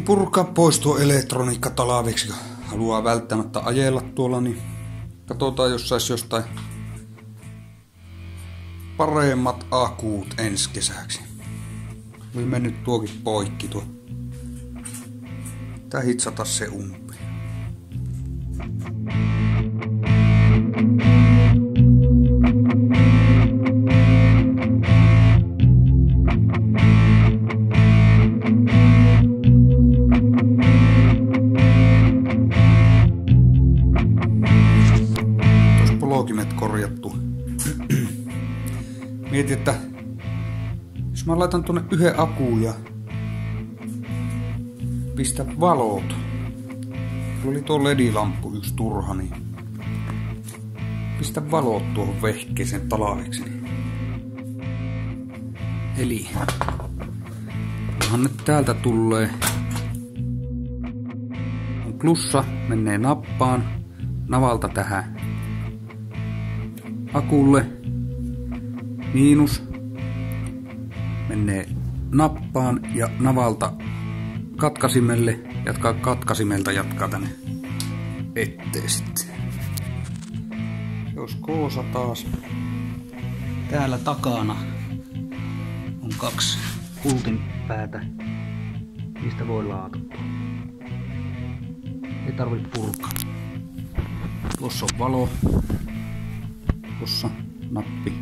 purkaa pois tuo elektroniikka talveksi, kun haluaa välttämättä ajella tuolla, niin katsotaan jos sais jostain paremmat akuut ensi kesäksi. Oli mennyt tuokin poikki tuo. Tää hitsata se umpi. Polkimet korjattu. Mietin, että jos mä laitan tuonne yhden akuun ja pistä valot. Tuolla oli tuo LED-lamppu yksi turha, niin pistä valot tuohon vehkeeseen talveksi. Eli kunhan nyt täältä tulee on plussa, menee nappaan, navalta tähän akulle, miinus menee nappaan ja navalta katkasimelle, jatkaa katkasimelta, jatkaa tänne eteen sitten. Jos koosa taas. Täällä takana on 2 pultin päätä, mistä voi laatuttaa. Ei tarvitse purkaa. Tuossa on valo. Tuossa nappi